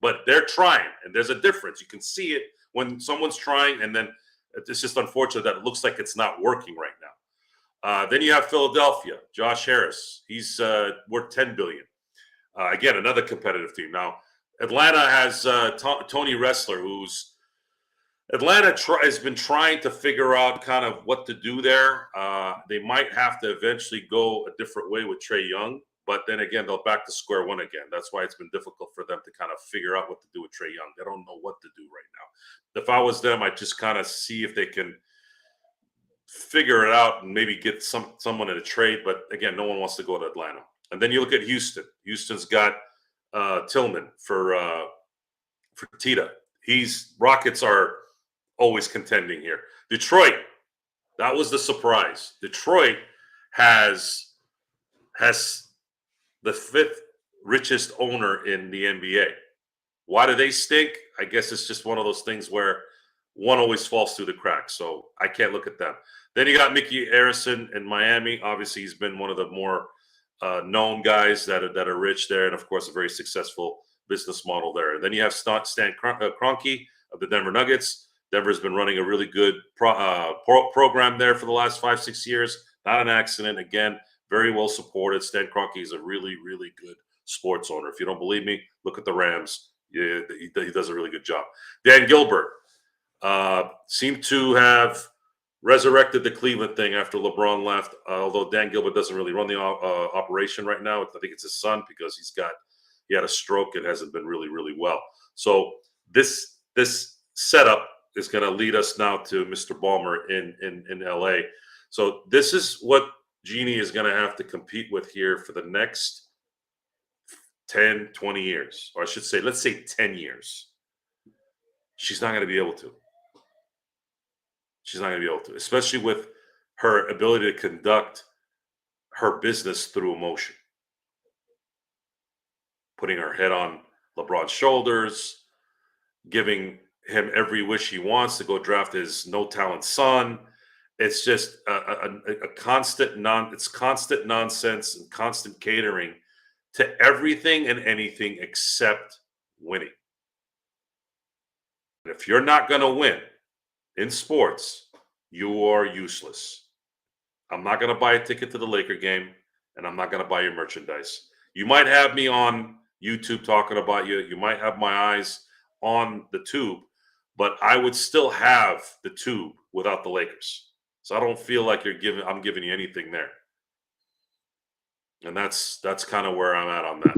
But they're trying, and there's a difference. You can see it when someone's trying, and then it's just unfortunate that it looks like it's not working right now. Then you have Philadelphia, Josh Harris. He's worth $10 billion. Again, another competitive team. Now, Atlanta has Tony Ressler, who's Atlanta has been trying to figure out kind of what to do there. They might have to eventually go a different way with Trae Young, but then again, they'll back to square one again. That's why it's been difficult for them to kind of figure out what to do with Trae Young. They don't know what to do right now. If I was them, I'd just kind of see if they can figure it out and maybe get someone in a trade. But again, no one wants to go to Atlanta. And then you look at Houston. Houston's got Tillman for Tita. Rockets are always contending here. Detroit, that was the surprise. Detroit has the 5th richest owner in the NBA. Why do they stink? I guess it's just one of those things where one always falls through the cracks. So I can't look at them. Then you got Mickey Arison in Miami. Obviously, he's been one of the more known guys that are rich there, and of course, a very successful business model there. And then you have Stan Kroenke of the Denver Nuggets. Denver's been running a really good program there for the last 5-6 years. Not an accident. Again, very well supported. Stan Kroenke is a really, really good sports owner. If you don't believe me, look at the Rams. Yeah, he does a really good job. Dan Gilbert seemed to have resurrected the Cleveland thing after LeBron left, although Dan Gilbert doesn't really run the operation right now. I think it's his son because he had a stroke and hasn't been really, really well. So this setup is going to lead us now to Mr. Ballmer in LA. So this is what Jeannie is going to have to compete with here for the next 10, 20 years, or I should say, let's say 10 years, she's not going to be able to. She's not going to be able to, especially with her ability to conduct her business through emotion. Putting her head on LeBron's shoulders, giving him every wish he wants to go draft his no-talent son. It's just a constant constant nonsense and constant catering to everything and anything except winning. And if you're not going to win in sports, you are useless. I'm not going to buy a ticket to the Laker game, and I'm not going to buy your merchandise. You might have me on YouTube talking about you. You might have my eyes on the tube, but I would still have the tube without the Lakers. So I don't feel like I'm giving you anything there. And that's kind of where I'm at on that.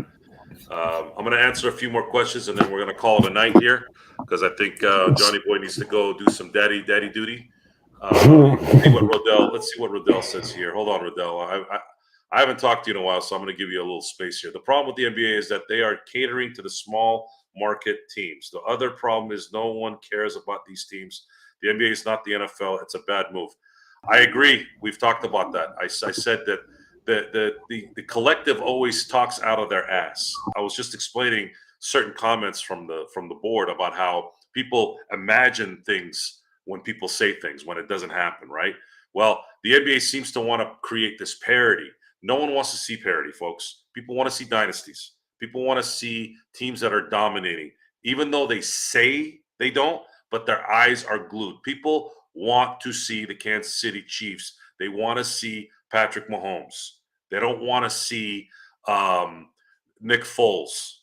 I'm going to answer a few more questions, and then we're going to call it a night here because I think Johnny Boy needs to go do some daddy duty. Let's see what Rodell says here. Hold on, Rodell. I haven't talked to you in a while, so I'm going to give you a little space here. The problem with the NBA is that they are catering to the small market teams. The other problem is no one cares about these teams. The NBA is not the NFL. It's a bad move. I agree. We've talked about that. I said that the collective always talks out of their ass. I was just explaining certain comments from the board about how people imagine things when people say things when it doesn't happen, right? Well, the NBA seems to want to create this parity. No one wants to see parity, folks. People want to see dynasties. People want to see teams that are dominating, even though they say they don't, but their eyes are glued. People want to see the Kansas City Chiefs. They want to see Patrick Mahomes. They don't want to see Nick Foles.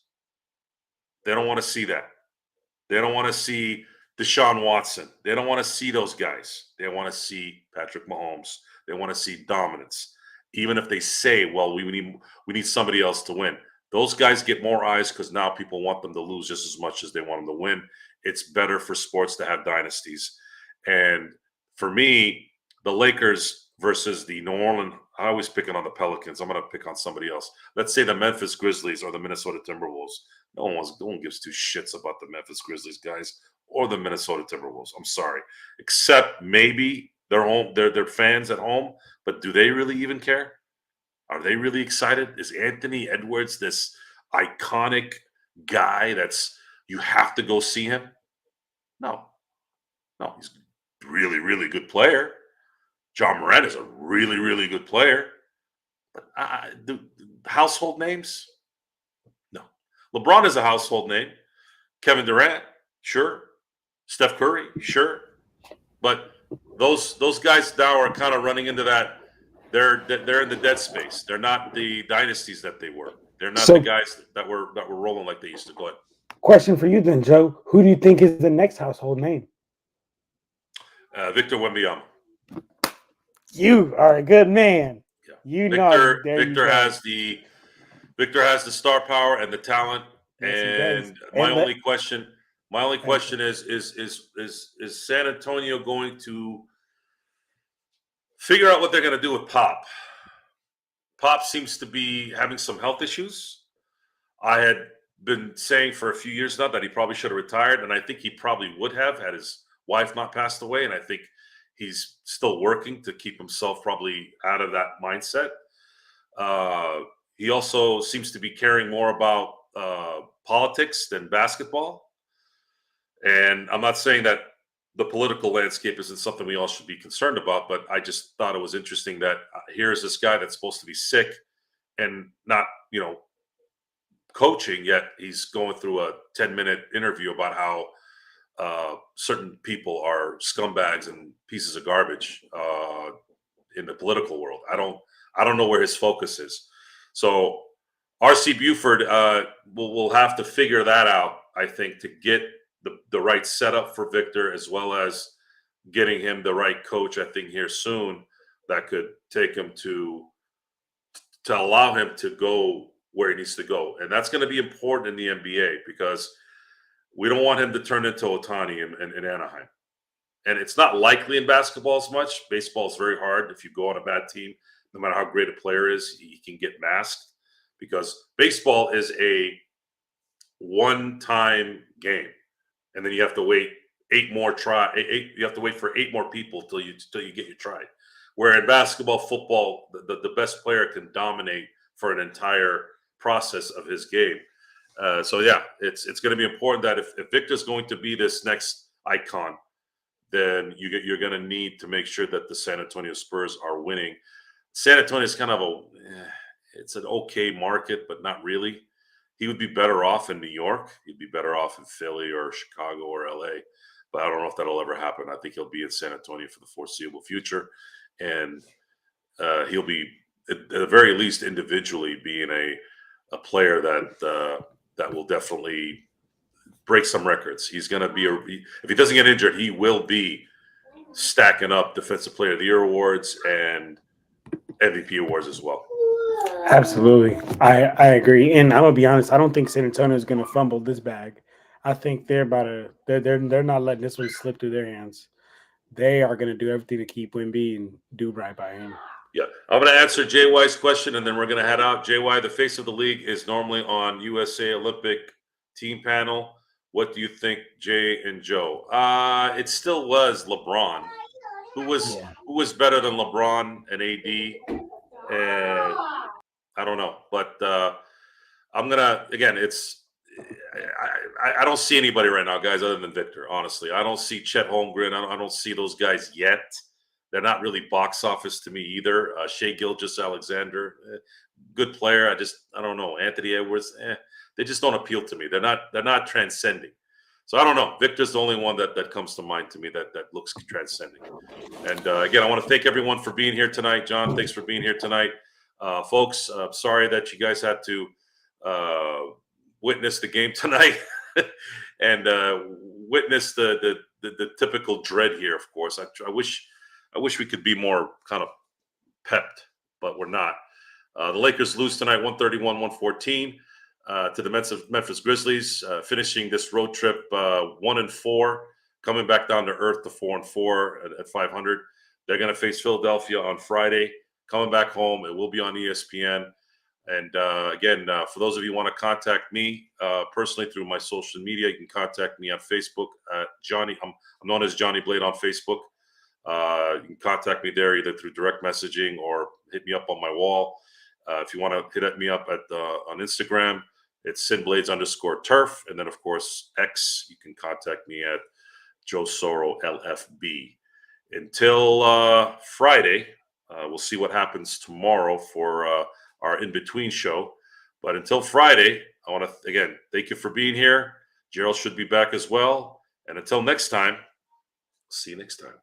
They don't want to see that. They don't want to see Deshaun Watson. They don't want to see those guys. They want to see Patrick Mahomes. They want to see dominance. Even if they say, well, we need somebody else to win. Those guys get more eyes because now people want them to lose just as much as they want them to win. It's better for sports to have dynasties. And for me, the Lakers versus the New Orleans, I always picking on the Pelicans. I'm going to pick on somebody else. Let's say the Memphis Grizzlies or the Minnesota Timberwolves. No one gives two shits about the Memphis Grizzlies guys or the Minnesota Timberwolves. I'm sorry. Except maybe they're fans at home, but do they really even care? Are they really excited? Is Anthony Edwards this iconic guy that's you have to go see him? No, he's a really, really good player. John Morant is a really, really good player. But the household names? No. LeBron is a household name. Kevin Durant, sure. Steph Curry, sure. But those guys now are kind of running into that. They're in the dead space. They're not the dynasties that they were. They're not the guys that were rolling like they used to. Go ahead. Question for you then, Joe. Who do you think is the next household name? Victor Wembanyama. You are a good man. Yeah. Victor has the star power and the talent. Yes, and my only question is San Antonio going to figure out what they're going to do with Pop? Pop seems to be having some health issues. I had been saying for a few years now that he probably should have retired, and I think he probably would have had his wife not passed away, and I think he's still working to keep himself probably out of that mindset. He also seems to be caring more about politics than basketball. And I'm not saying that the political landscape isn't something we all should be concerned about, but I just thought it was interesting that here's this guy that's supposed to be sick and not, coaching, yet he's going through a 10-minute interview about how certain people are scumbags and pieces of garbage in the political world. I don't know where his focus is. So R.C. Buford will have to figure that out, I think, to get the right setup for Victor, as well as getting him the right coach, I think, here soon that could take him to allow him to go where he needs to go. And that's going to be important in the NBA because we don't want him to turn into Ohtani in Anaheim. And it's not likely in basketball as much. Baseball is very hard. If you go on a bad team, no matter how great a player is, he can get masked. because baseball is a one-time game, and then you have to wait you have to wait for 8 more people till you get your try. Where in basketball, football, the best player can dominate for an entire process of his game. So yeah, it's going to be important that if Victor's going to be this next icon, then you're going to need to make sure that the San Antonio Spurs are winning. San Antonio is kind of it's an okay market, but not really. He would be better off in New York. He'd be better off in Philly or Chicago or LA. But I don't know if that'll ever happen. I think he'll be in San Antonio for the foreseeable future. And he'll be, at the very least, individually being a player that will definitely break some records. He's going to be if he doesn't get injured, he will be stacking up Defensive Player of the Year awards and MVP awards as well. Absolutely. I agree. And I'm gonna be honest, I don't think San Antonio is gonna fumble this bag. I think they're not letting this one slip through their hands. They are gonna do everything to keep Wemby and do right by him. Yeah. I'm gonna answer JY's question and then we're gonna head out. JY, the face of the league, is normally on USA Olympic team panel. What do you think, Jay and Joe? It still was LeBron. Who was better than LeBron and AD? And I don't know, but I'm gonna again. I don't see anybody right now, guys, other than Victor. Honestly, I don't see Chet Holmgren. I don't see those guys yet. They're not really box office to me either. Shea Gilgeous-Alexander, good player. I don't know. Anthony Edwards, they just don't appeal to me. They're not transcending. So I don't know. Victor's the only one that comes to mind to me that looks transcending. And again, I want to thank everyone for being here tonight. John, thanks for being here tonight. Folks, sorry that you guys had to witness the game tonight and witness the typical dread here. Of course, I wish we could be more kind of pepped, but we're not. The Lakers lose tonight, 131-114 to the Memphis Grizzlies, finishing this road trip 1-4, coming back down to earth to 4-4 at 500. They're going to face Philadelphia on Friday. Coming back home, it will be on ESPN. And again, for those of you who want to contact me personally through my social media, you can contact me on Facebook at Johnny. I'm known as Johnny Blade on Facebook. You can contact me there either through direct messaging or hit me up on my wall. If you want to hit me up on Instagram, it's SinBlades_turf. And then, of course, X, you can contact me at Joe Soro LFB. Until Friday, we'll see what happens tomorrow for our in-between show. But until Friday, I want to, again, thank you for being here. Gerald should be back as well. And until next time, see you next time.